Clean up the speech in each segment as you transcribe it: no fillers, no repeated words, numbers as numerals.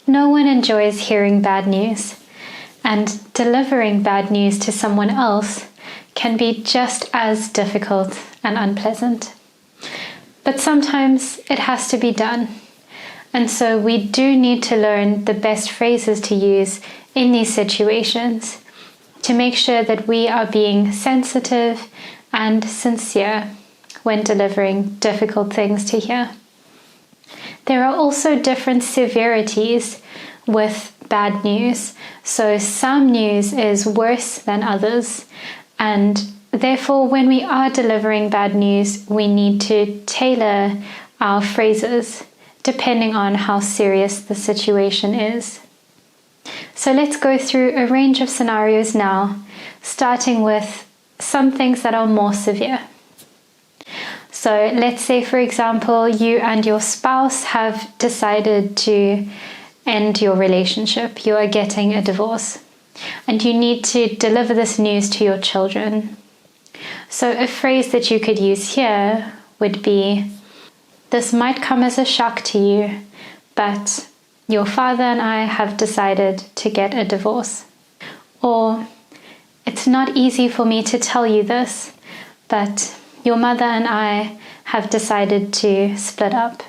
No one enjoys hearing bad news, and delivering bad news to someone else can be just as difficult and unpleasant. But sometimes it has to be done, and so we do need to learn the best phrases to use in these situations to make sure that we are being sensitive and sincere when delivering difficult things to hear. There are also different severities with bad news. So some news is worse than others, and therefore when we are delivering bad news, we need to tailor our phrases depending on how serious the situation is. So let's go through a range of scenarios now, starting with some things that are more severe. So let's say, for example, you and your spouse have decided to end your relationship. You are getting a divorce, and you need to deliver this news to your children. So a phrase that you could use here would be, "This might come as a shock to you, but your father and I have decided to get a divorce." Or, "It's not easy for me to tell you this, but your mother and I have decided to split up."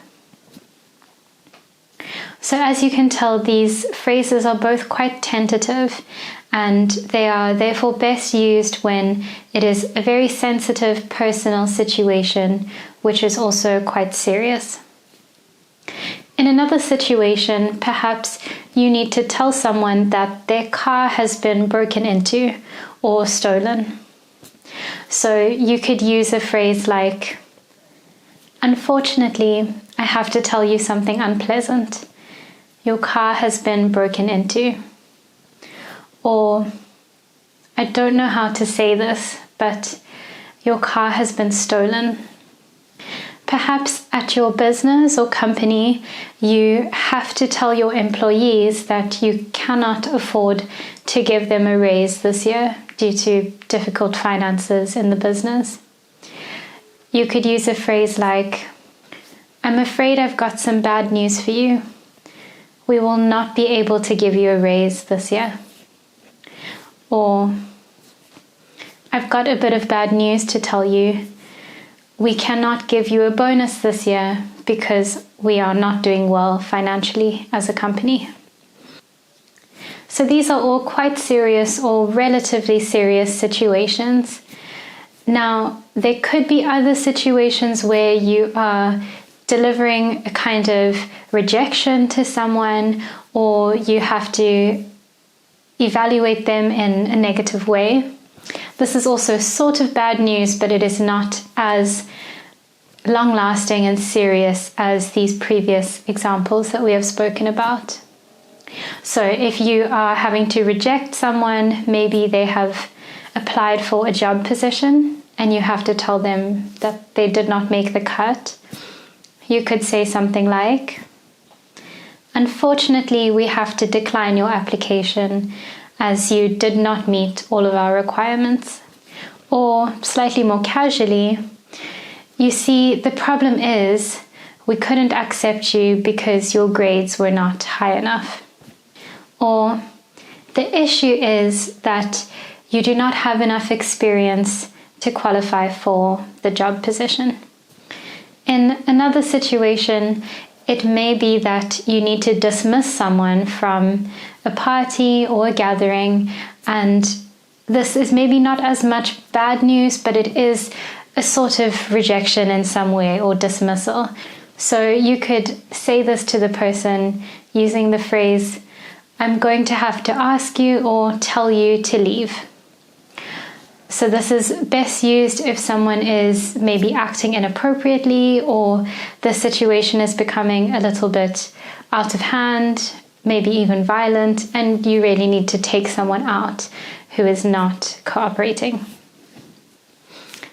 So as you can tell, these phrases are both quite tentative, and they are therefore best used when it is a very sensitive personal situation, which is also quite serious. In another situation, perhaps you need to tell someone that their car has been broken into or stolen. So you could use a phrase like, "Unfortunately, I have to tell you something unpleasant. Your car has been broken into." Or, "I don't know how to say this, but your car has been stolen." Perhaps at your business or company, you have to tell your employees that you cannot afford to give them a raise this year due to difficult finances in the business. You could use a phrase like, "I'm afraid I've got some bad news for you. We will not be able to give you a raise this year." Or, "I've got a bit of bad news to tell you. We cannot give you a bonus this year because we are not doing well financially as a company." So these are all quite serious or relatively serious situations. Now, there could be other situations where you are delivering a kind of rejection to someone, or you have to evaluate them in a negative way. This is also sort of bad news, but it is not as long-lasting and serious as these previous examples that we have spoken about. So if you are having to reject someone, maybe they have applied for a job position and you have to tell them that they did not make the cut, you could say something like, "Unfortunately, we have to decline your application as you did not meet all of our requirements." Or slightly more casually, "You see, the problem is we couldn't accept you because your grades were not high enough." Or, "The issue is that you do not have enough experience to qualify for the job position." In another situation, it may be that you need to dismiss someone from a party or a gathering, and this is maybe not as much bad news, but it is a sort of rejection in some way or dismissal. So you could say this to the person using the phrase, "I'm going to have to ask you or tell you to leave." So this is best used if someone is maybe acting inappropriately, or the situation is becoming a little bit out of hand, maybe even violent, and you really need to take someone out who is not cooperating.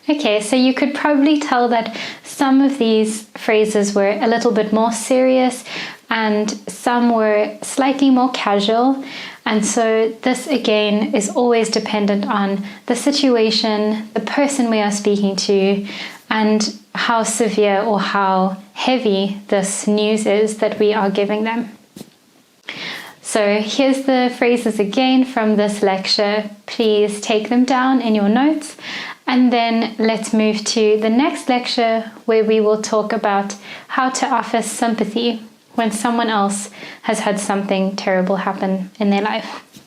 Okay, so you could probably tell that some of these phrases were a little bit more serious and some were slightly more casual. And so this again is always dependent on the situation, the person we are speaking to, and how severe or how heavy this news is that we are giving them. So here's the phrases again from this lecture. Please take them down in your notes. And then let's move to the next lecture, where we will talk about how to offer sympathy when someone else has had something terrible happen in their life.